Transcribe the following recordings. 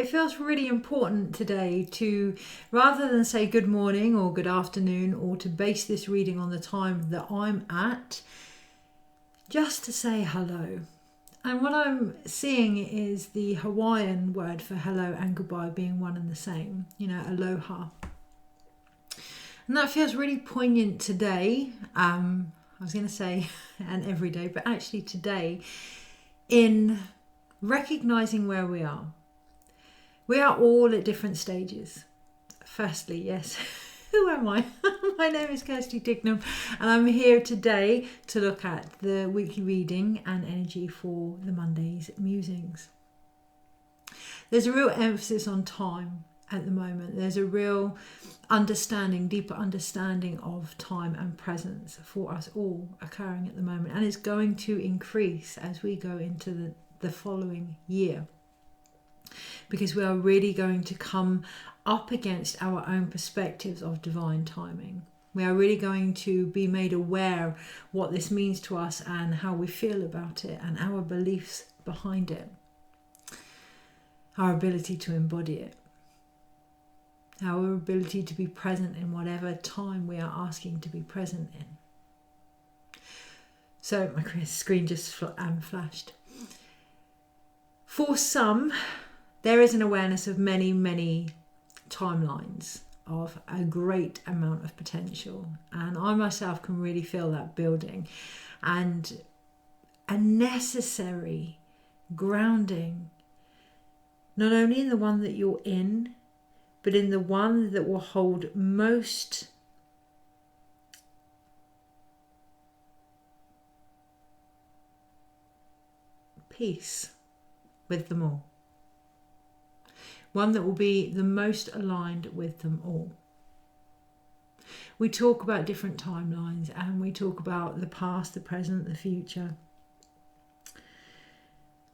it feels really important today to, rather than say good morning or good afternoon, or to base this reading on the time that I'm at, just to say hello. And what I'm seeing is the Hawaiian word for hello and goodbye being one and the same, aloha. And that feels really poignant today. I was going to say, and every day, but actually today, in recognizing where we are. We are all at different stages. Firstly, yes, who am I? My name is Kirsty Dignam, and I'm here today to look at the weekly reading and energy for the Monday's Musings. There's a real emphasis on time at the moment. There's a real understanding, deeper understanding of time and presence for us all occurring at the moment, and it's going to increase as we go into the following year, because we are really going to come up against our own perspectives of divine timing. We are really going to be made aware what this means to us and how we feel about it and our beliefs behind it, our ability to embody it, our ability to be present in whatever time we are asking to be present in. So my screen just flashed. For some, there is an awareness of many, many timelines of a great amount of potential. And I myself can really feel that building, and a necessary grounding, not only in the one that you're in, but in the one that will hold most peace with them all. One that will be the most aligned with them all. We talk about different timelines, and we talk about the past, the present, the future.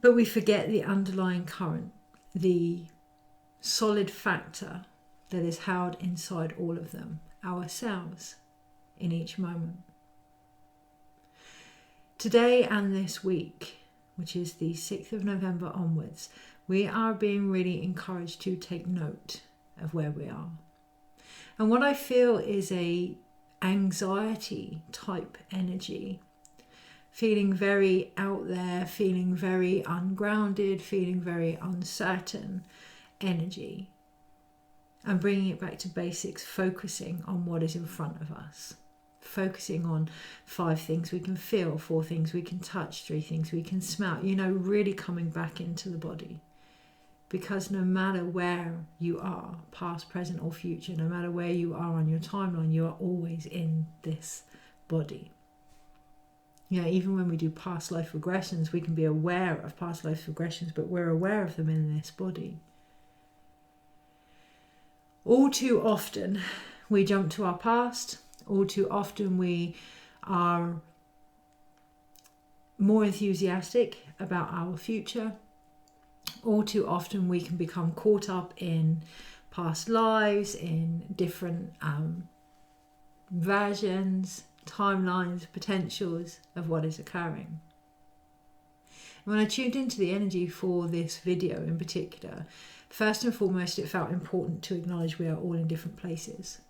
But we forget the underlying current, the solid factor that is held inside all of them, ourselves, in each moment. Today and this week, which is the 6th of November onwards, we are being really encouraged to take note of where we are. And what I feel is a anxiety type energy, feeling very out there, feeling very ungrounded, feeling very uncertain energy, and bringing it back to basics, focusing on what is in front of us, focusing on 5 things we can feel, 4 things we can touch, 3 things we can smell, really coming back into the body. Because no matter where you are, past, present or future, no matter where you are on your timeline, you are always in this body. Even when we do past life regressions, we can be aware of past life regressions, but we're aware of them in this body. All too often we jump to our past. All too often we are more enthusiastic about our future. All too often we can become caught up in past lives, in different versions, timelines, potentials of what is occurring. When I tuned into the energy for this video in particular, first and foremost, it felt important to acknowledge we are all in different places.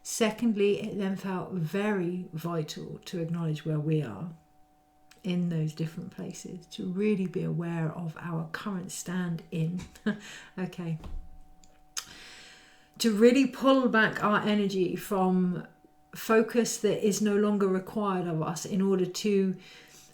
Secondly, it then felt very vital to acknowledge where we are in those different places, to really be aware of our current stand in. Okay. To really pull back our energy from focus that is no longer required of us in order to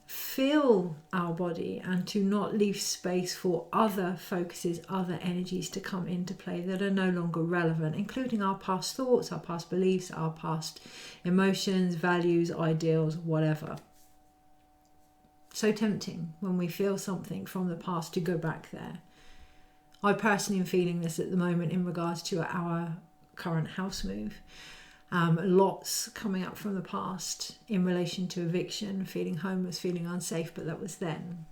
feel our body, and to not leave space for other focuses, other energies to come into play that are no longer relevant, including our past thoughts, our past beliefs, our past emotions, values, ideals, whatever. So tempting when we feel something from the past to go back there. I personally am feeling this at the moment in regards to our current house move. Lots coming up from the past in relation to eviction, feeling homeless, feeling unsafe, but that was then.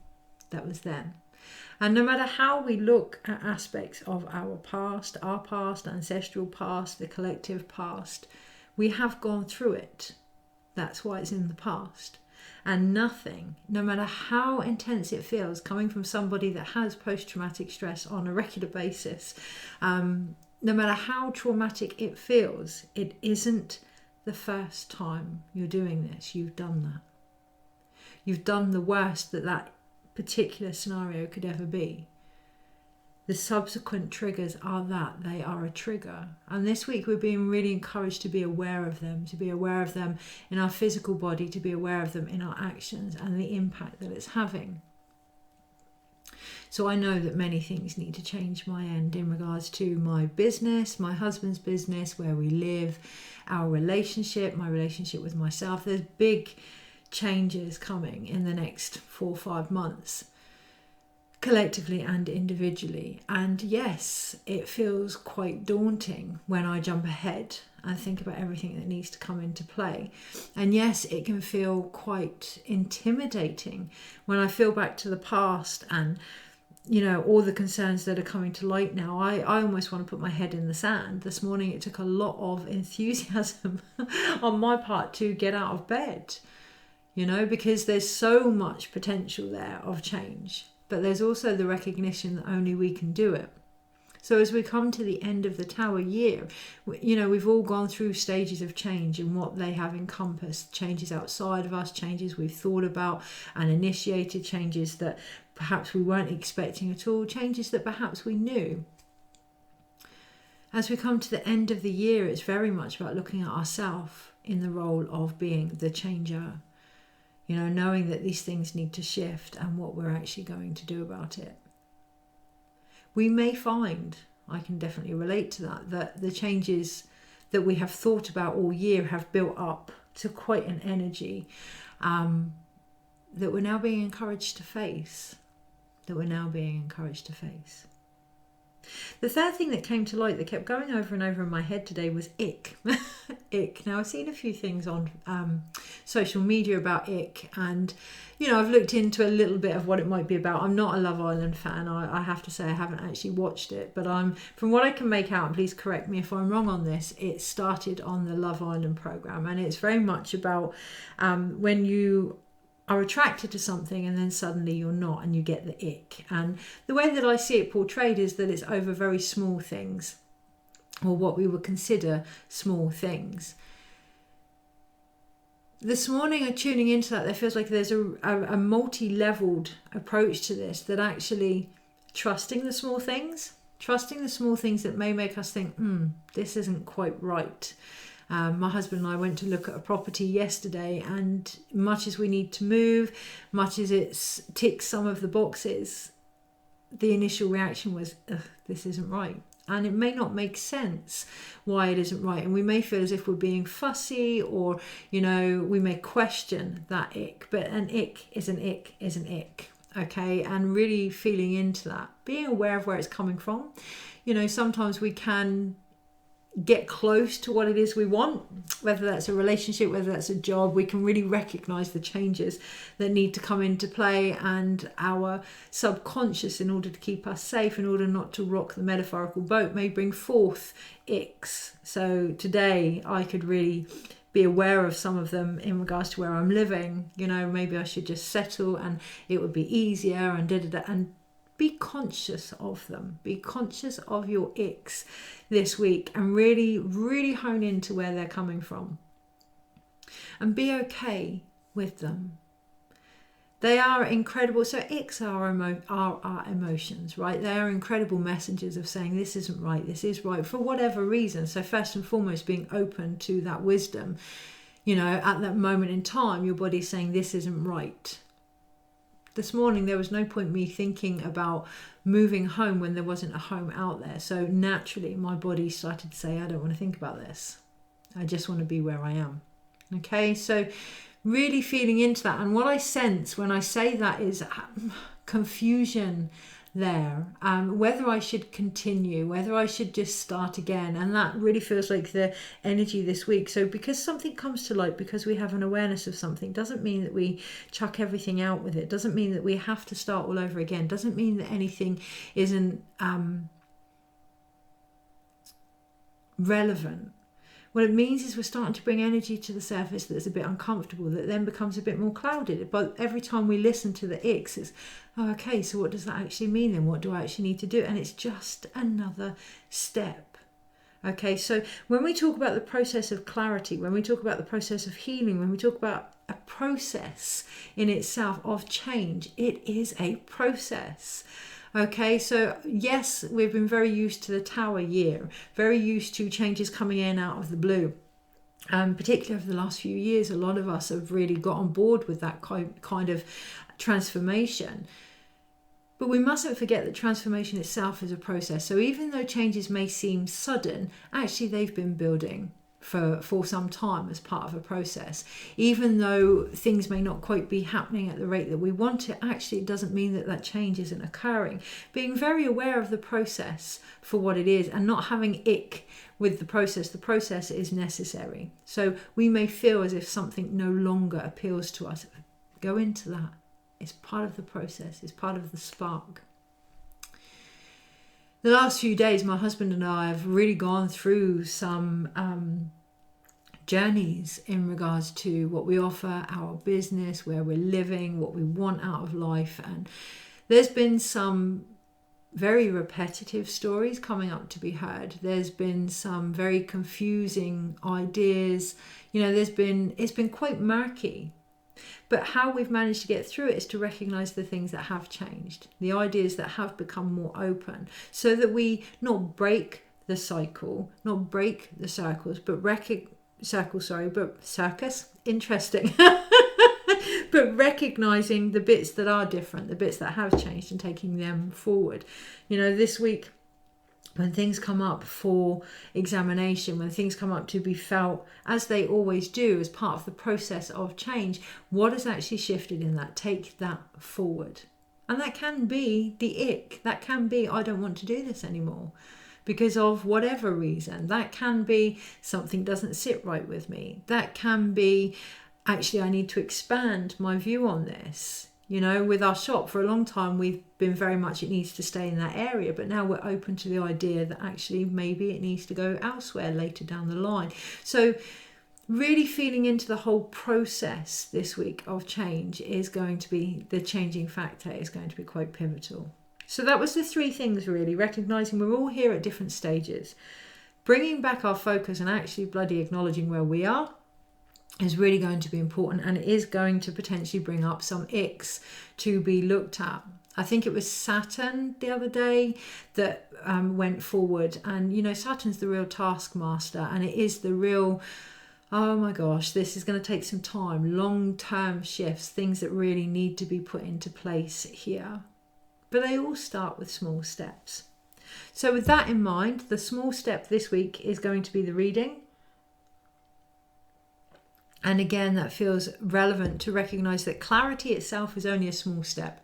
And no matter how we look at aspects of our past, ancestral past, the collective past, we have gone through it. That's why it's in the past. And nothing, no matter how intense it feels, coming from somebody that has post-traumatic stress on a regular basis, no matter how traumatic it feels, it isn't the first time you're doing this. You've done that. You've done the worst that particular scenario could ever be. The subsequent triggers are that. They are a trigger. And this week we're being really encouraged to be aware of them, in our physical body, to be aware of them in our actions and the impact that it's having. So I know that many things need to change my end in regards to my business, my husband's business, where we live, our relationship, my relationship with myself. There's big changes coming in the next 4 or 5 months, collectively and individually. And yes, it feels quite daunting when I jump ahead and think about everything that needs to come into play. And yes, it can feel quite intimidating when I feel back to the past and, you know, all the concerns that are coming to light now. I almost want to put my head in the sand. This morning it took a lot of enthusiasm on my part to get out of bed, you know, because there's so much potential there of change. But there's also the recognition that only we can do it. So as we come to the end of the Tower year, you know, we've all gone through stages of change and what they have encompassed. Changes outside of us, changes we've thought about and initiated, changes that perhaps we weren't expecting at all, changes that perhaps we knew. As we come to the end of the year, it's very much about looking at ourselves in the role of being the changer. You know, knowing that these things need to shift and what we're actually going to do about it. We may find, I can definitely relate to that, that the changes that we have thought about all year have built up to quite an energy that we're now being encouraged to face. The third thing that came to light that kept going over and over in my head today was ick. Ick. Now, I've seen a few things on social media about ick, and, you know, I've looked into a little bit of what it might be about. I'm not a Love Island fan. I have to say I haven't actually watched it, but from what I can make out, and please correct me if I'm wrong on this, it started on the Love Island programme, and it's very much about when you are attracted to something and then suddenly you're not and you get the ick. And the way that I see it portrayed is that it's over very small things, or what we would consider small things. This morning, tuning into that, there feels like there's a multi-leveled approach to this, that actually trusting the small things that may make us think, this isn't quite right. My husband and I went to look at a property yesterday, and much as we need to move, much as it ticks some of the boxes, the initial reaction was, this isn't right. And it may not make sense why it isn't right. And we may feel as if we're being fussy, or, you know, we may question that ick. But an ick is an ick is an ick. Okay. And really feeling into that, being aware of where it's coming from. You know, sometimes we can get close to what it is we want, whether that's a relationship, whether that's a job. We can really recognize the changes that need to come into play, and our subconscious, in order to keep us safe, in order not to rock the metaphorical boat, may bring forth icks. So today I could really be aware of some of them in regards to where I'm living. You know, maybe I should just settle and it would be easier, and and be conscious of them. Be conscious of your icks this week, and really, really hone into where they're coming from. And be okay with them. They are incredible. So icks are our emotions, right? They are incredible messengers of saying this isn't right, this is right, for whatever reason. So first and foremost, being open to that wisdom. You know, at that moment in time, your body's saying this isn't right. This morning, there was no point me thinking about moving home when there wasn't a home out there. So naturally, my body started to say, I don't want to think about this. I just want to be where I am. Okay, so really feeling into that. And what I sense when I say that is confusion there. Whether I should continue, whether I should just start again. And that really feels like the energy this week. So because something comes to light, because we have an awareness of something, doesn't mean that we chuck everything out with it. Doesn't mean that we have to start all over again. Doesn't mean that anything isn't relevant. What it means is we're starting to bring energy to the surface that's a bit uncomfortable, that then becomes a bit more clouded. But every time we listen to the icks, it's, oh, okay, so what does that actually mean then? What do I actually need to do? And it's just another step. Okay, so when we talk about the process of clarity, when we talk about the process of healing, when we talk about a process in itself of change, it is a process. Okay, so yes, we've been very used to the Tower year, very used to changes coming in out of the blue. Particularly over the last few years, a lot of us have really got on board with that kind of transformation. But we mustn't forget that transformation itself is a process. So even though changes may seem sudden, actually they've been building for some time as part of a process. Even though things may not quite be happening at the rate that we want it, actually it doesn't mean that that change isn't occurring. Being very aware of the process for what it is and not having ick with the process is necessary. So we may feel as if something no longer appeals to us. Go into that. It's part of the process. It's part of the spark. The last few days, my husband and I have really gone through some journeys in regards to what we offer, our business, where we're living, what we want out of life. And there's been some very repetitive stories coming up to be heard. There's been some very confusing ideas. It's been quite murky. But how we've managed to get through it is to recognize the things that have changed, the ideas that have become more open, so that we not break the cycle, not break the circles, but circus, interesting. But recognizing the bits that are different, the bits that have changed, and taking them forward. This week, when things come up for examination, when things come up to be felt, as they always do, as part of the process of change, what has actually shifted in that? Take that forward. And that can be the ick. That can be, I don't want to do this anymore because of whatever reason. That can be something doesn't sit right with me. That can be, actually, I need to expand my view on this. With our shop for a long time, we've been very much it needs to stay in that area, but now we're open to the idea that actually maybe it needs to go elsewhere later down the line. So really feeling into the whole process this week of change is going to be, the changing factor is going to be quite pivotal. So that was the three things really, recognizing we're all here at different stages, bringing back our focus and actually bloody acknowledging where we are is really going to be important, and it is going to potentially bring up some icks to be looked at. I think it was Saturn the other day that went forward, and Saturn's the real taskmaster, and it is the real, oh my gosh, this is going to take some time, long-term shifts, things that really need to be put into place here. But they all start with small steps. So with that in mind, the small step this week is going to be the reading. And again, that feels relevant to recognize that clarity itself is only a small step.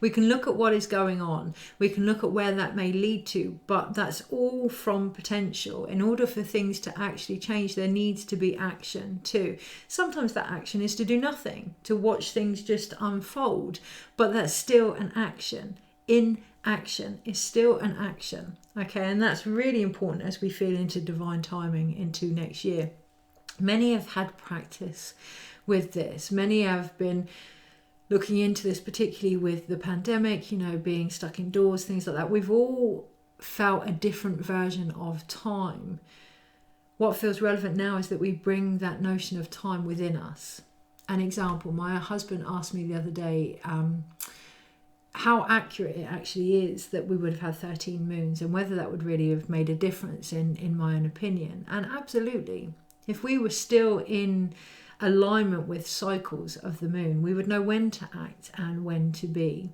We can look at what is going on. We can look at where that may lead to, but that's all from potential. In order for things to actually change, there needs to be action too. Sometimes that action is to do nothing, to watch things just unfold, but that's still an action. Inaction is still an action. Okay, and that's really important as we feel into divine timing into next year. Many have had practice with this. Many have been looking into this, particularly with the pandemic, being stuck indoors, things like that. We've all felt a different version of time. What feels relevant now is that we bring that notion of time within us. An example, my husband asked me the other day how accurate it actually is that we would have had 13 moons and whether that would really have made a difference in my own opinion. And absolutely. If we were still in alignment with cycles of the moon, we would know when to act and when to be.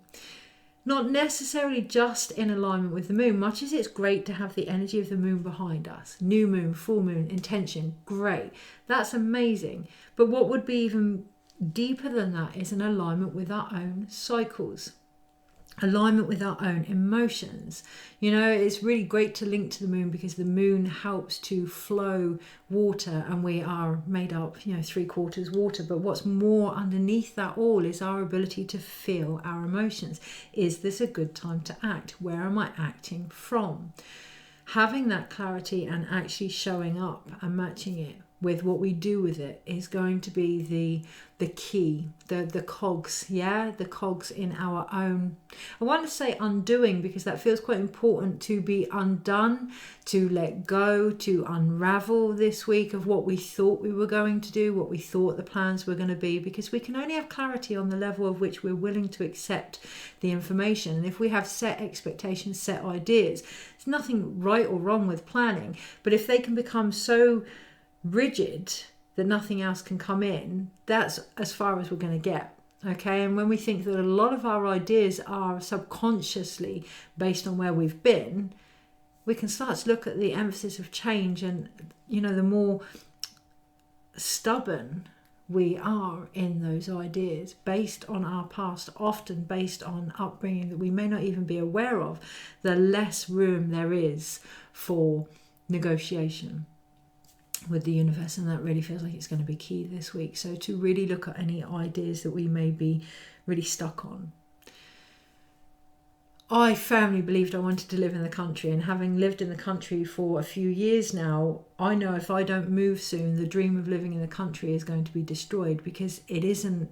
Not necessarily just in alignment with the moon, much as it's great to have the energy of the moon behind us. New moon, full moon, intention, great. That's amazing. But what would be even deeper than that is an alignment with our own cycles. Alignment with our own emotions. It's really great to link to the moon because the moon helps to flow water, and we are made up 3/4 water. But what's more underneath that all is our ability to feel our emotions. Is this a good time to act? Where am I acting from? having that clarity and actually showing up and matching it with what we do with it is going to be the key, the cogs, the cogs in our own, I want to say undoing, because that feels quite important, to be undone, to let go, to unravel this week of what we thought we were going to do, what we thought the plans were going to be, because we can only have clarity on the level of which we're willing to accept the information. And if we have set expectations, set ideas, there's nothing right or wrong with planning, but if they can become so rigid that nothing else can come in, that's as far as we're going to get. Okay, and when we think that a lot of our ideas are subconsciously based on where we've been, we can start to look at the emphasis of change, and the more stubborn we are in those ideas based on our past, often based on upbringing that we may not even be aware of, the less room there is for negotiation with the universe. And that really feels like it's going to be key this week. So to really look at any ideas that we may be really stuck on. I firmly believed I wanted to live in the country, and having lived in the country for a few years now, I know if I don't move soon, the dream of living in the country is going to be destroyed, because it isn't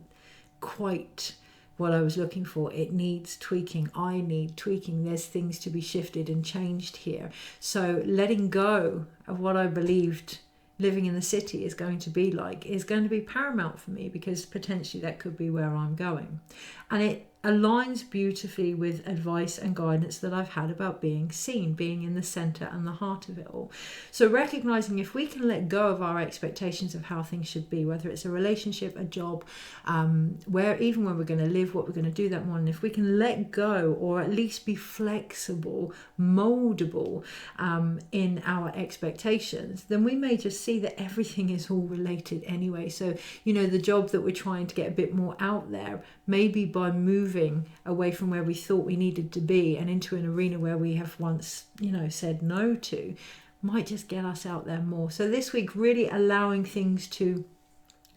quite what I was looking for. It needs tweaking. I need tweaking. There's things to be shifted and changed here. So letting go of what I believed living in the city is going to be like is going to be paramount for me, because potentially that could be where I'm going. And it aligns beautifully with advice and guidance that I've had about being seen, being in the center and the heart of it all. So recognizing if we can let go of our expectations of how things should be, whether it's a relationship, a job, where even when we're going to live, what we're going to do that morning, if we can let go, or at least be flexible, moldable in our expectations, then we may just see that everything is all related anyway. So, the job that we're trying to get a bit more out there, maybe by moving away from where we thought we needed to be and into an arena where we have once, said no to, might just get us out there more. So this week, really allowing things to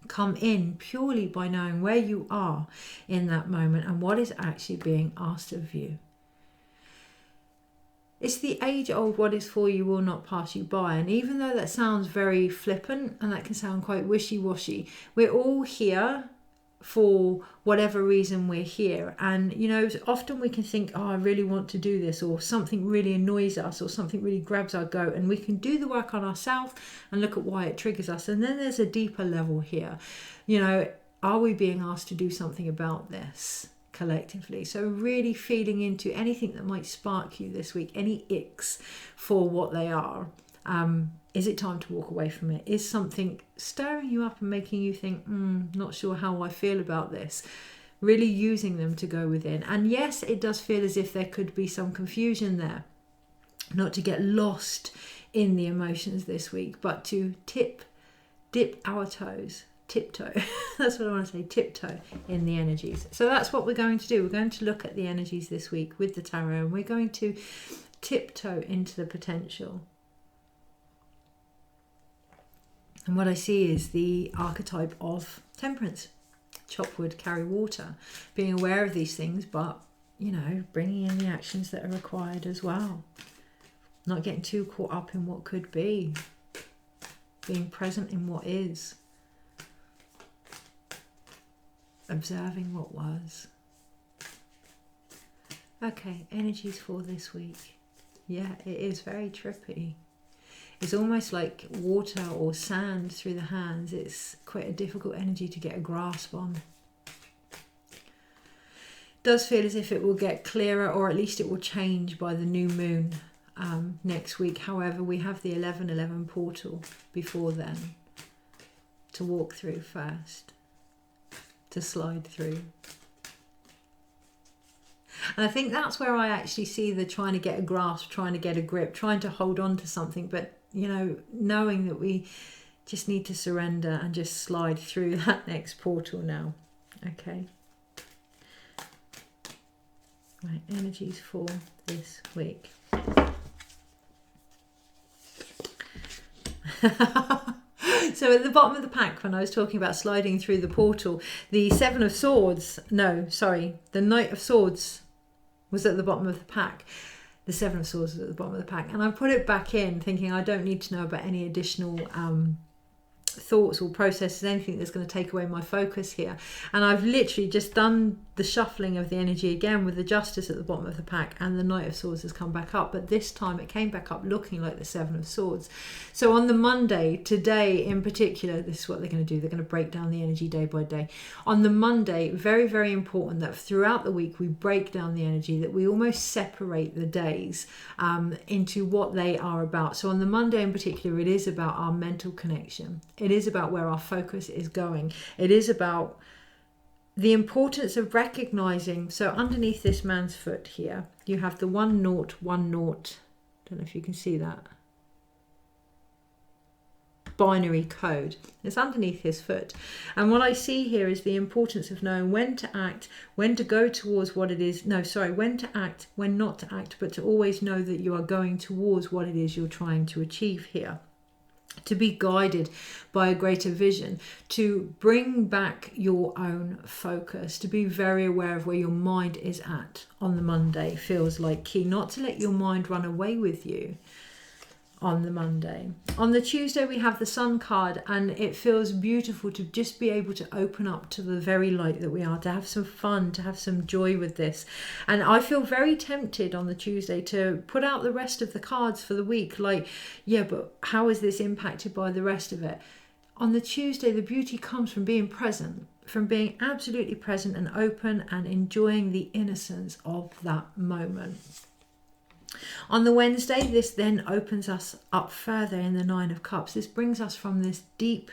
come in purely by knowing where you are in that moment and what is actually being asked of you. It's the age-old what is for you will not pass you by. And even though that sounds very flippant and that can sound quite wishy-washy, we're all here for whatever reason we're here. And often we can think, I really want to do this, or something really annoys us, or something really grabs our goat, and we can do the work on ourselves and look at why it triggers us. And then there's a deeper level here. Are we being asked to do something about this collectively? So really feeding into anything that might spark you this week, any icks for what they are. Is it time to walk away from it? Is something stirring you up and making you think, not sure how I feel about this? Really using them to go within. And yes, it does feel as if there could be some confusion there. Not to get lost in the emotions this week, but to dip our toes. Tiptoe. That's what I want to say, tiptoe in the energies. So that's what we're going to do. We're going to look at the energies this week with the tarot, and we're going to tiptoe into the potential. And what I see is the archetype of temperance. Chop wood, carry water. Being aware of these things, but, bringing in the actions that are required as well. Not getting too caught up in what could be. Being present in what is. Observing what was. Okay, energies for this week. Yeah, it is very trippy. It's almost like water or sand through the hands. It's quite a difficult energy to get a grasp on. It does feel as if it will get clearer, or at least it will change by the new moon next week. However, we have the 11:11 portal before then to walk through first, to slide through. And I think that's where I actually see the trying to get a grasp, trying to get a grip, trying to hold on to something, but knowing that we just need to surrender and just slide through that next portal now. Okay. Right, energies for this week. So at the bottom of the pack, when I was talking about sliding through the portal, the the Knight of Swords was at the bottom of the pack. the Seven of Swords is at the bottom of the pack. And I put it back in thinking I don't need to know about any additional thoughts or processes, anything that's going to take away my focus here. And I've literally just done the shuffling of the energy again with the Justice at the bottom of the pack, and the Knight of Swords has come back up, but this time it came back up looking like the Seven of Swords. So on the Monday, today in particular, this is what they're going to do. They're going to break down the energy day by day. On the Monday, very, very important that throughout the week we break down the energy, that we almost separate the days into what they are about. So on the Monday in particular, it is about our mental connection. It is about where our focus is going. It is about the importance of recognizing. So underneath this man's foot here, you have the 1-0, 1-0. Don't know if you can see that. Binary code. It's underneath his foot. And what I see here is the importance of knowing when to act, when to go towards what it is. No, sorry, when to act, when not to act, but to always know that you are going towards what it is you're trying to achieve here. To be guided by a greater vision, to bring back your own focus, to be very aware of where your mind is at on the Monday feels like key, not to let your mind run away with you on the Monday. On the Tuesday we have the Sun card, and it feels beautiful to just be able to open up to the very light that we are, to have some fun, to have some joy with this. And I feel very tempted on the Tuesday to put out the rest of the cards for the week, like, yeah, but how is this impacted by the rest of it? On the Tuesday, the beauty comes from being present, from being absolutely present and open and enjoying the innocence of that moment. On the Wednesday, this then opens us up further in the Nine of Cups. This brings us from this deep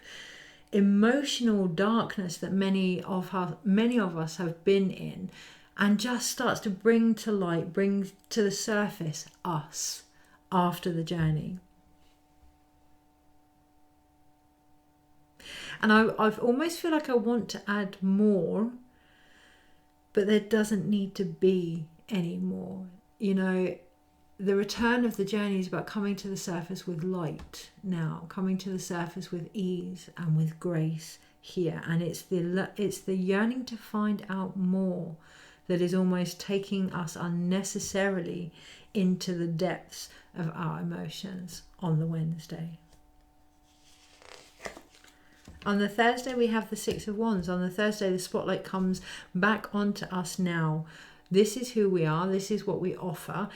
emotional darkness that many of us have been in, and just starts to bring to light, bring to the surface us after the journey. And I almost feel like I want to add more, but there doesn't need to be any more. You know, the return of the journey is about coming to the surface with light now, coming to the surface with ease and with grace here. And it's the yearning to find out more that is almost taking us unnecessarily into the depths of our emotions on the Wednesday. On the Thursday, we have the Six of Wands. On the Thursday, the spotlight comes back onto us now. This is who we are. This is what we offer.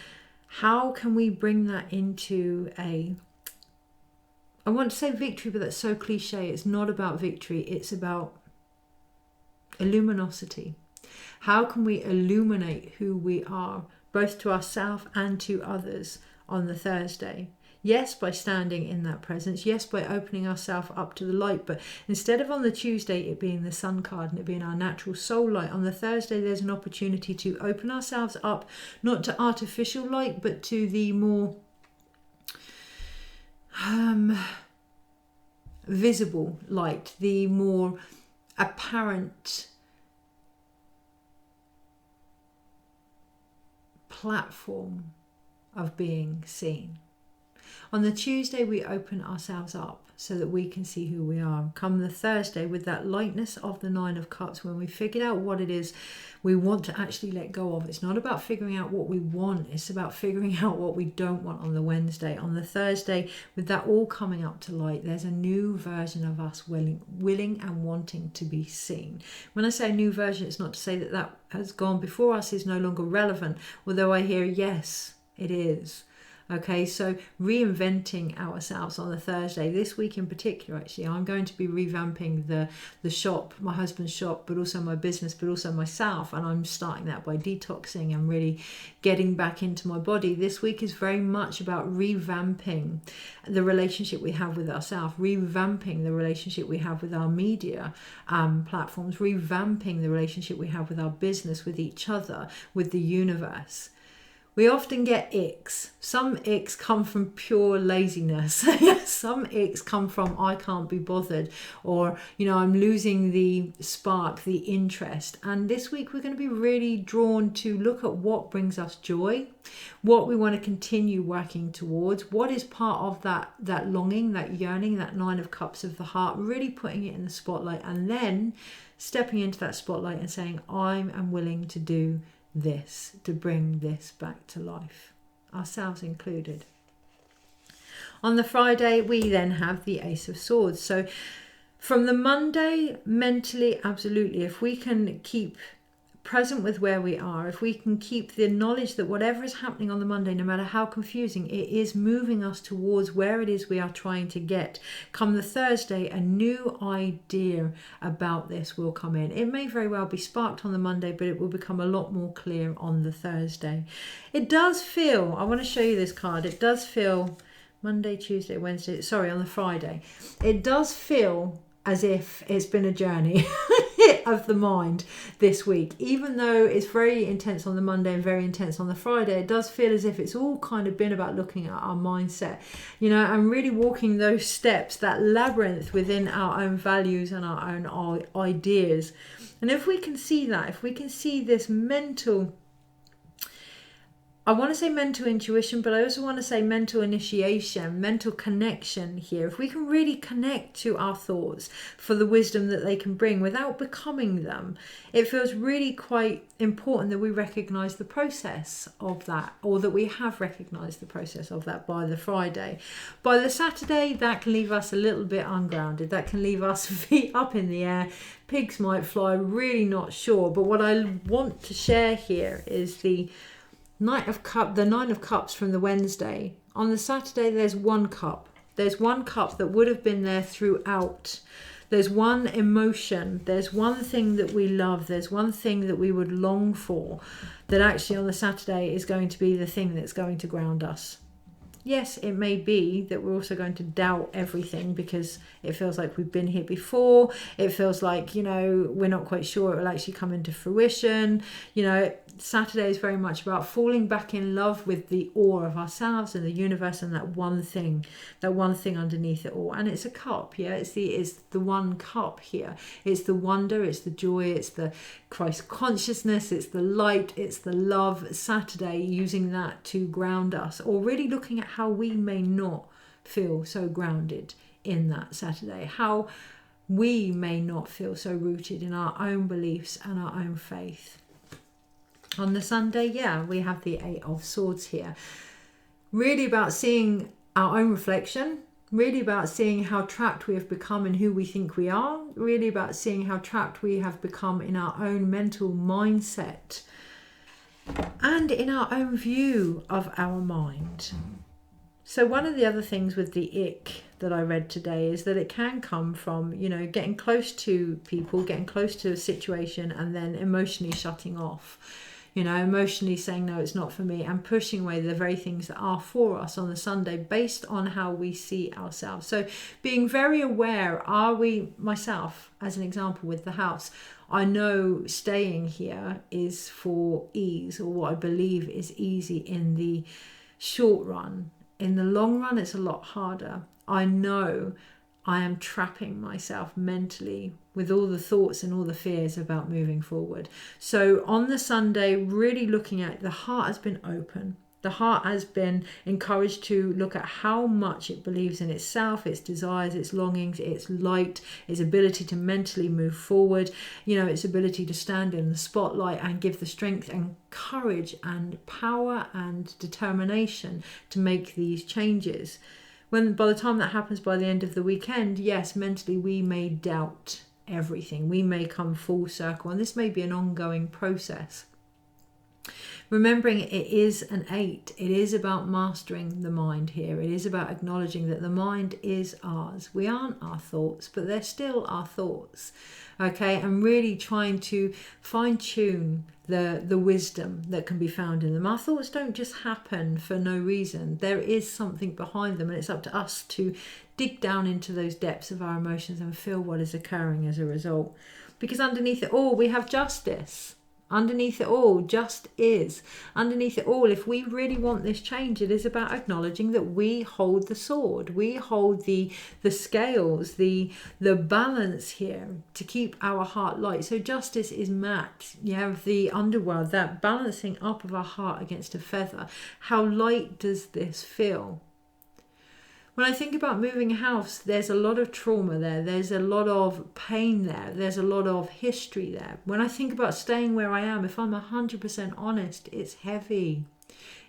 How can we bring that into I want to say victory, but that's so cliche. It's not about victory. It's about luminosity. How can we illuminate who we are, both to ourselves and to others on the Thursday? Yes, by standing in that presence. Yes, by opening ourselves up to the light. But instead of on the Tuesday it being the Sun card and it being our natural soul light, on the Thursday there's an opportunity to open ourselves up, not to artificial light, but to the more visible light, the more apparent platform of being seen. On the Tuesday, we open ourselves up so that we can see who we are. Come the Thursday, with that lightness of the Nine of Cups, when we figured out what it is we want to actually let go of. It's not about figuring out what we want. It's about figuring out what we don't want on the Wednesday. On the Thursday, with that all coming up to light, there's a new version of us willing and wanting to be seen. When I say new version, it's not to say that that has gone before us is no longer relevant, although I hear, yes, it is. Okay, so reinventing ourselves on the Thursday. This week in particular, actually, I'm going to be revamping the shop, my husband's shop, but also my business, but also myself. And I'm starting that by detoxing and really getting back into my body. This week is very much about revamping the relationship we have with ourselves, revamping the relationship we have with our media platforms, revamping the relationship we have with our business, with each other, with the universe. We often get icks. Some icks come from pure laziness. Some icks come from I can't be bothered, or, you know, I'm losing the spark, the interest. And this week we're going to be really drawn to look at what brings us joy, what we want to continue working towards, what is part of that longing, that yearning, that Nine of Cups of the heart, really putting it in the spotlight, and then stepping into that spotlight and saying, I am willing to do this, to bring this back to life. ourselves included. On the Friday, we then have the Ace of Swords. So from the Monday, mentally, absolutely, if we can keep present with where we are, if we can keep the knowledge that whatever is happening on the Monday, no matter how confusing, it is moving us towards where it is we are trying to get. Come the Thursday, a new idea about this will come in. It may very well be sparked on the Monday, but it will become a lot more clear on the Thursday. It does feel, I want to show you this card, it does feel Monday, Tuesday, Wednesday, sorry, on the Friday. It does feel as if it's been a journey of the mind this week. Even though it's very intense on the Monday and very intense on the Friday, it does feel as if it's all kind of been about looking at our mindset, you know, and really walking those steps, that labyrinth within our own values and our own ideas. And if we can see that, if we can see this mental, I want to say mental intuition, but I also want to say mental initiation, mental connection here. If we can really connect to our thoughts for the wisdom that they can bring without becoming them, it feels really quite important that we recognize the process of that, or that we have recognized the process of that by the Friday. By the Saturday, that can leave us a little bit ungrounded. That can leave us feet up in the air. Pigs might fly, really not sure. But what I want to share here is the Nine of Cups from the Wednesday. On the Saturday, there's one cup. There's one cup that would have been there throughout. There's one emotion. There's one thing that we love. There's one thing that we would long for that actually on the Saturday is going to be the thing that's going to ground us. Yes, it may be that we're also going to doubt everything because it feels like we've been here before. It feels like, you know, we're not quite sure it will actually come into fruition. You know, Saturday is very much about falling back in love with the awe of ourselves and the universe and that one thing underneath it all. And it's a cup, yeah, it's the one cup here. It's the wonder, it's the joy, it's the Christ consciousness, it's the light, it's the love. Saturday, using that to ground us, or really looking at how we may not feel so grounded in that Saturday, how we may not feel so rooted in our own beliefs and our own faith. On the Sunday, yeah, we have the Eight of Swords here. Really about seeing our own reflection, really about seeing how trapped we have become in who we think we are, really about seeing how trapped we have become in our own mental mindset and in our own view of our mind. So one of the other things with the ick that I read today is that it can come from, you know, getting close to people, getting close to a situation and then emotionally shutting off. You know, emotionally saying, no, it's not for me, and pushing away the very things that are for us on the Sunday based on how we see ourselves. So being very aware, are we, myself, as an example with the house, I know staying here is for ease, or what I believe is easy in the short run. In the long run, it's a lot harder. I know I am trapping myself mentally with all the thoughts and all the fears about moving forward. So on the Sunday, really looking at the heart has been open. The heart has been encouraged to look at how much it believes in itself, its desires, its longings, its light, its ability to mentally move forward, you know, its ability to stand in the spotlight and give the strength and courage and power and determination to make these changes. When by the time that happens by the end of the weekend, yes, mentally we may doubt everything. We may come full circle, and this may be an ongoing process. Remembering it is an 8. It is about mastering the mind here. It is about acknowledging that the mind is ours. We aren't our thoughts, but they're still our thoughts. Okay, and really trying to fine-tune the wisdom that can be found in them. Our thoughts don't just happen for no reason. There is something behind them, and it's up to us to dig down into those depths of our emotions and feel what is occurring as a result. Because underneath it all, we have justice. Underneath it all, just is. Underneath it all, if we really want this change, it is about acknowledging that we hold the sword. We hold the scales, the balance here to keep our heart light. So justice is mat. You have the underworld, that balancing up of our heart against a feather. How light does this feel? When I think about moving house, there's a lot of trauma there. There's a lot of pain there. There's a lot of history there. When I think about staying where I am, if I'm 100% honest, it's heavy.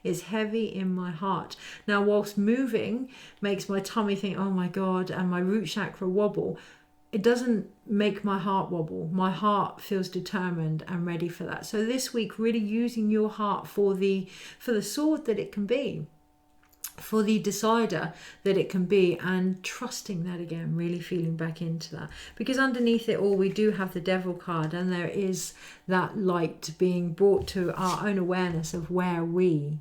It's heavy in my heart. Now, whilst moving makes my tummy think, oh my God, and my root chakra wobble, it doesn't make my heart wobble. My heart feels determined and ready for that. So this week, really using your heart for the sword that it can be, for the decider that it can be, and trusting that again, really feeling back into that. Because underneath it all, we do have the Devil card, and there is that light being brought to our own awareness of where we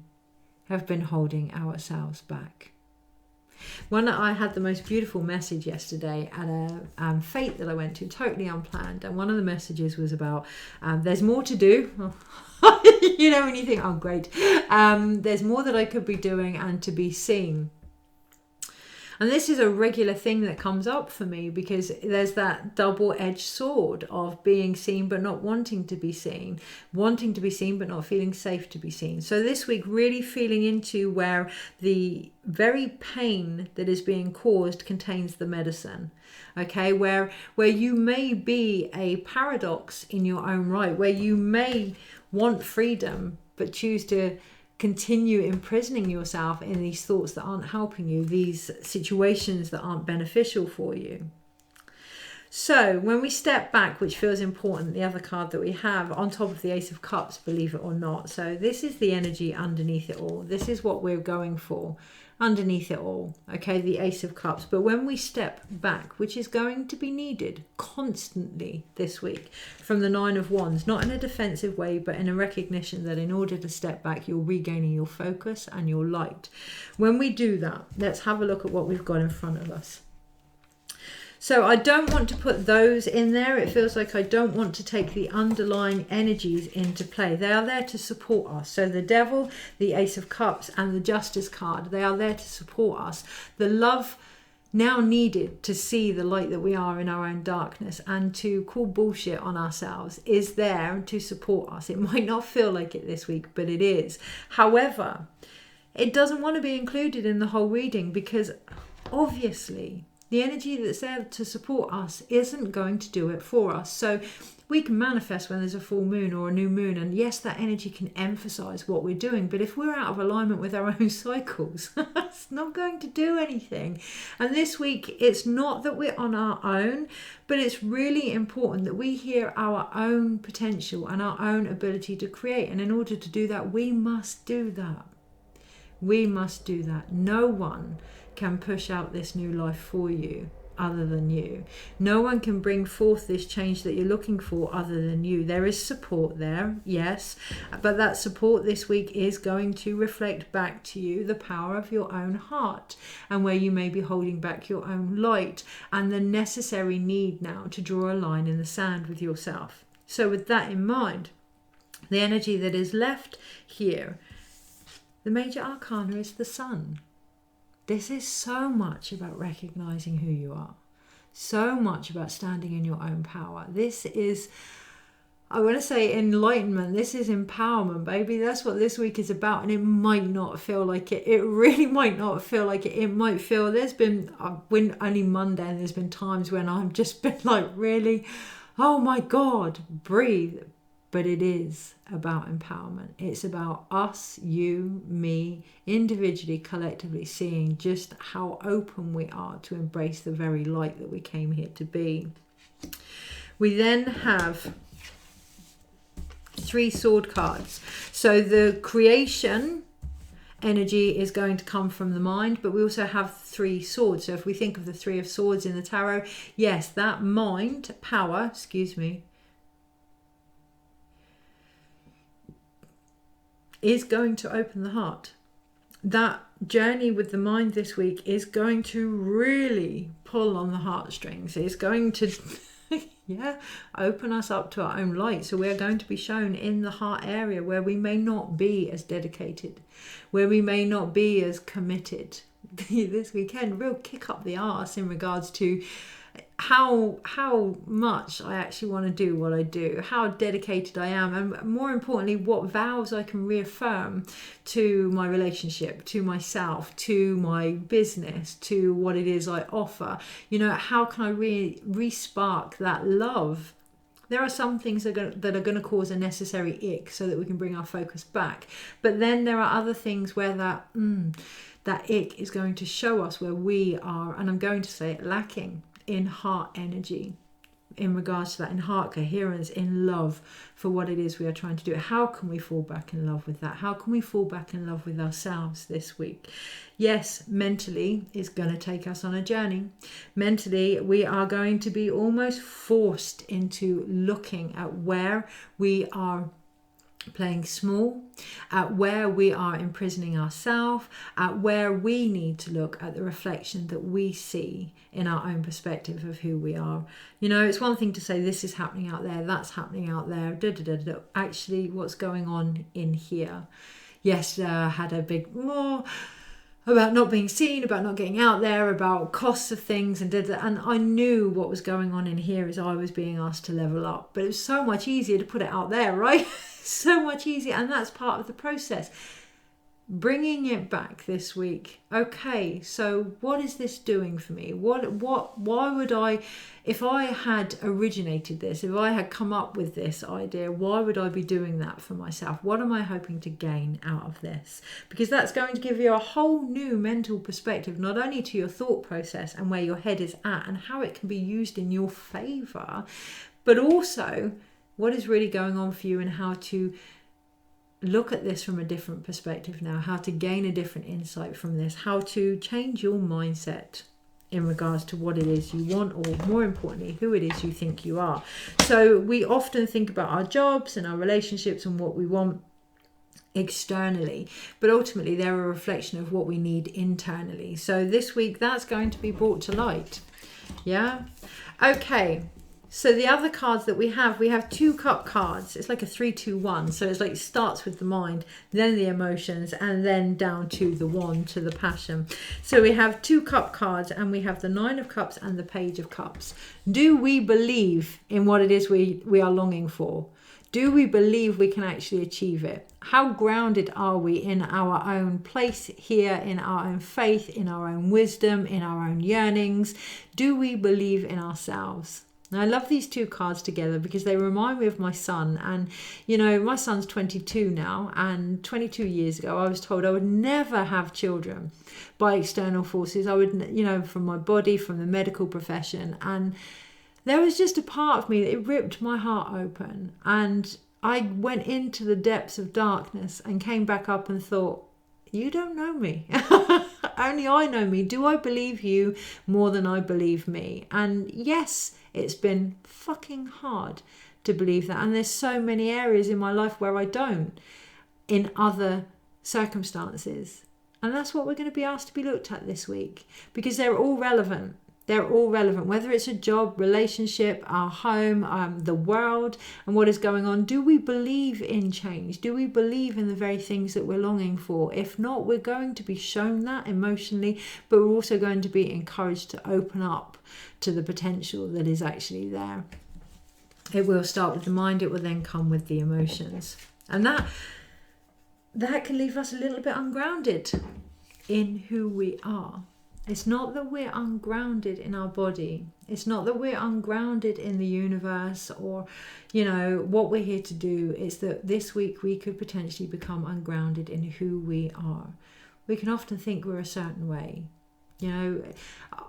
have been holding ourselves back. I had the most beautiful message yesterday at a fete that I went to, totally unplanned, and one of the messages was about there's more to do. You know, when you think, oh great, there's more that I could be doing and to be seen. And this is a regular thing that comes up for me, because there's that double-edged sword of being seen but not wanting to be seen, wanting to be seen but not feeling safe to be seen. So this week, really feeling into where the very pain that is being caused contains the medicine. Okay, where you may be a paradox in your own right, where you may want freedom but choose to continue imprisoning yourself in these thoughts that aren't helping you, these situations that aren't beneficial for you. So when we step back, which feels important, the other card that we have on top of the Ace of Cups, believe it or not. So this is the energy underneath it all. This is what we're going for underneath it all. Okay, the Ace of Cups. But when we step back, which is going to be needed constantly this week, from the Nine of Wands, not in a defensive way, but in a recognition that in order to step back, you're regaining your focus and your light. When we do that, let's have a look at what we've got in front of us. So I don't want to put those in there. It feels like I don't want to take the underlying energies into play. They are there to support us. So the Devil, the Ace of Cups, and the Justice card, they are there to support us. The love now needed to see the light that we are in our own darkness and to call bullshit on ourselves is there to support us. It might not feel like it this week, but it is. However, it doesn't want to be included in the whole reading, because obviously the energy that's there to support us isn't going to do it for us. So we can manifest when there's a full moon or a new moon, and yes, that energy can emphasize what we're doing, but if we're out of alignment with our own cycles, it's not going to do anything. And this week, it's not that we're on our own, but it's really important that we hear our own potential and our own ability to create. And in order to do that, we must do that. We must do that. No one can push out this new life for you other than you. No one can bring forth this change that you're looking for other than you. There is support there, yes, but that support this week is going to reflect back to you the power of your own heart, and where you may be holding back your own light, and the necessary need now to draw a line in the sand with yourself. So with that in mind, the energy that is left here, the major arcana is the Sun. This is so much about recognizing who you are, so much about standing in your own power. This is, I want to say, enlightenment. This is empowerment, baby. That's what this week is about. And it might not feel like it. It really might not feel like it. It might feel, there's been, when only Monday, and there's been times when I've just been like, really, oh my God, breathe. But it is about empowerment. It's about us, you, me, individually, collectively seeing just how open we are to embrace the very light that we came here to be. We then have 3 sword cards. So the creation energy is going to come from the mind, but we also have 3 swords. So if we think of the 3 of swords in the tarot, yes, that mind power, is going to open the heart. That journey with the mind this week is going to really pull on the heartstrings. It's going to open us up to our own light. So we're going to be shown in the heart area where we may not be as dedicated, where we may not be as committed. This weekend, real kick up the arse in regards to how much I actually want to do what I do, how dedicated I am, and more importantly, what vows I can reaffirm to my relationship, to myself, to my business, to what it is I offer. You know, how can I re-spark that love There are some things that are going to cause a necessary ick so that we can bring our focus back. But then there are other things where that ick is going to show us where we are, and I'm going to say it, lacking in heart energy, in regards to that, in heart coherence, in love for what it is we are trying to do. How can we fall back in love with that? How can we fall back in love with ourselves this week? Yes, mentally it's going to take us on a journey. Mentally, we are going to be almost forced into looking at where we are playing small, at where we are imprisoning ourselves, at where we need to look at the reflection that we see in our own perspective of who we are. You know, it's one thing to say this is happening out there, that's happening out there, actually what's going on in here. Yesterday I had a big about not being seen, about not getting out there, about costs of things, and I knew what was going on in here as I was being asked to level up. But it was so much easier to put it out there, right? So much easier, and that's part of the process. Bringing it back this week. Okay, so what is this doing for me? Why would I, if I had originated this, if I had come up with this idea, why would I be doing that for myself? What am I hoping to gain out of this? Because that's going to give you a whole new mental perspective, not only to your thought process and where your head is at and how it can be used in your favor, but also what is really going on for you and how to look at this from a different perspective now, how to gain a different insight from this, how to change your mindset in regards to what it is you want, or more importantly, who it is you think you are. So we often think about our jobs and our relationships and what we want externally, but ultimately they're a reflection of what we need internally. So this week that's going to be brought to light. Yeah. Okay. So the other cards that we have 2 cup cards. It's like a 3-2-1. So it's like it starts with the mind, then the emotions, and then down to the wand, to the passion. So we have 2 cup cards, and we have the 9 of cups and the page of cups. Do we believe in what it is we are longing for? Do we believe we can actually achieve it? How grounded are we in our own place here, in our own faith, in our own wisdom, in our own yearnings? Do we believe in ourselves? And I love these 2 cards together because they remind me of my son. And, you know, my son's 22 now, and 22 years ago I was told I would never have children by external forces. I would, you know, from my body, from the medical profession. And there was just a part of me that it ripped my heart open. And I went into the depths of darkness and came back up and thought, you don't know me. Only I know me. Do I believe you more than I believe me? And yes, it's been fucking hard to believe that. And there's so many areas in my life where I don't, in other circumstances. And that's what we're going to be asked to be looked at this week, because they're all relevant. They're all relevant, whether it's a job, relationship, our home, the world, and what is going on. Do we believe in change? Do we believe in the very things that we're longing for? If not, we're going to be shown that emotionally, but we're also going to be encouraged to open up to the potential that is actually there. It will start with the mind, it will then come with the emotions. And that can leave us a little bit ungrounded in who we are. It's not that we're ungrounded in our body. It's not that we're ungrounded in the universe or, you know, what we're here to do. It's that this week we could potentially become ungrounded in who we are. We can often think we're a certain way. You know,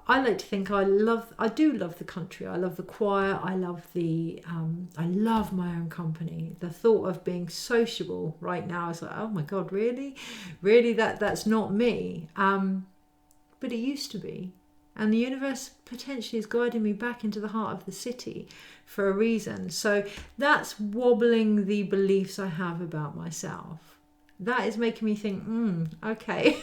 I like to think I do love the country. I love the choir. I love I love my own company. The thought of being sociable right now is like, oh my God, really? Really, that's not me. But it used to be. And the universe potentially is guiding me back into the heart of the city for a reason. So that's wobbling the beliefs I have about myself. That is making me think, okay,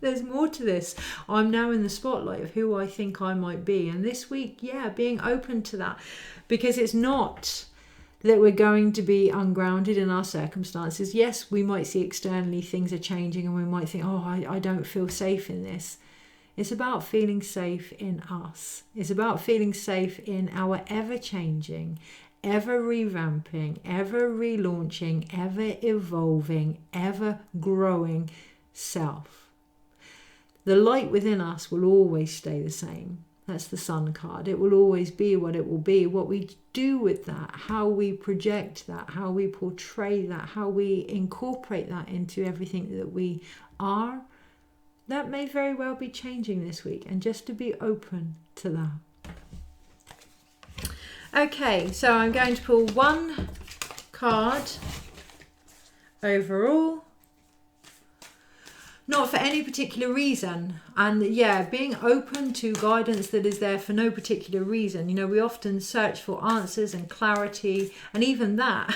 there's more to this. I'm now in the spotlight of who I think I might be. And this week, being open to that. Because it's not that we're going to be ungrounded in our circumstances. Yes, we might see externally things are changing and we might think, I don't feel safe in this. It's about feeling safe in us. It's about feeling safe in our ever-changing, ever-revamping, ever-relaunching, ever-evolving, ever-growing self. The light within us will always stay the same. That's the Sun card. It will always be what it will be. What we do with that, how we project that, how we portray that, how we incorporate that into everything that we are, that may very well be changing this week. And just to be open to that. Okay, so I'm going to pull one card overall. Not for any particular reason. And yeah, being open to guidance that is there for no particular reason. You know, we often search for answers and clarity, and even that,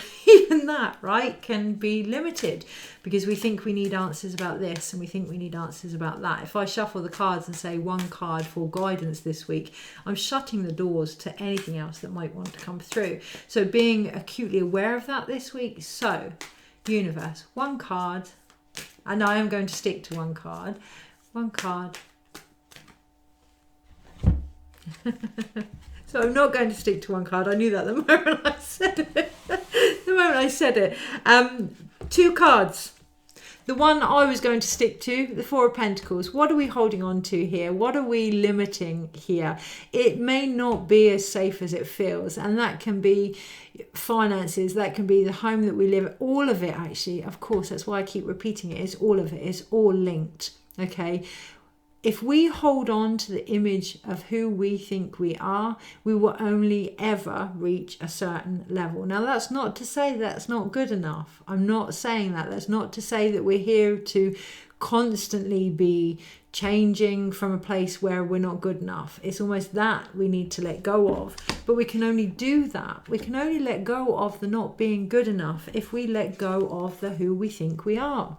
right, can be limited because we think we need answers about this and we think we need answers about that. If I shuffle the cards and say one card for guidance this week, I'm shutting the doors to anything else that might want to come through. So being acutely aware of that this week. So, universe, one card. And I am going to stick to one card. One card. So I'm not going to stick to one card. I knew that the moment I said it. The moment I said it. Two cards. The one I was going to stick to, the Four of Pentacles. What are we holding on to here? What are we limiting here? It may not be as safe as it feels. And that can be finances. That can be the home that we live. All of it, actually. Of course, that's why I keep repeating it. It's all of it. It's all linked. Okay. If we hold on to the image of who we think we are, we will only ever reach a certain level. Now, that's not to say that's not good enough. I'm not saying that. That's not to say that we're here to constantly be changing from a place where we're not good enough. It's almost that we need to let go of. But we can only do that. We can only let go of the not being good enough if we let go of the who we think we are.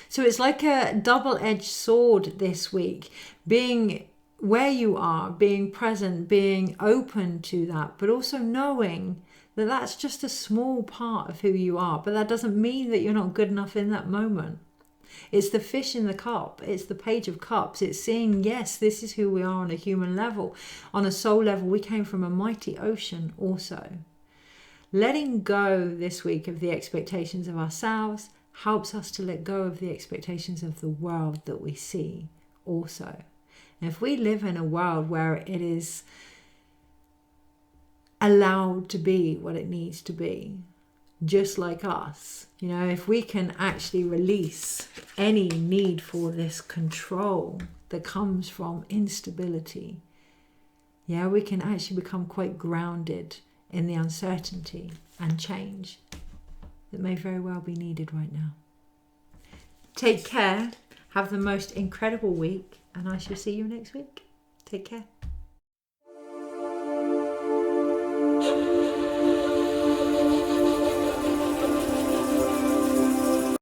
So it's like a double-edged sword this week, being where you are, being present, being open to that, but also knowing that that's just a small part of who you are. But that doesn't mean that you're not good enough in that moment. It's the fish in the cup. It's the Page of Cups. It's seeing, yes, this is who we are on a human level. On a soul level, we came from a mighty ocean also. Letting go this week of the expectations of ourselves helps us to let go of the expectations of the world that we see also. And if we live in a world where it is allowed to be what it needs to be, just like us, you know, if we can actually release any need for this control that comes from instability, yeah, we can actually become quite grounded in the uncertainty and change that may very well be needed right now. Take care. Have the most incredible week, and I shall see you next week. Take care.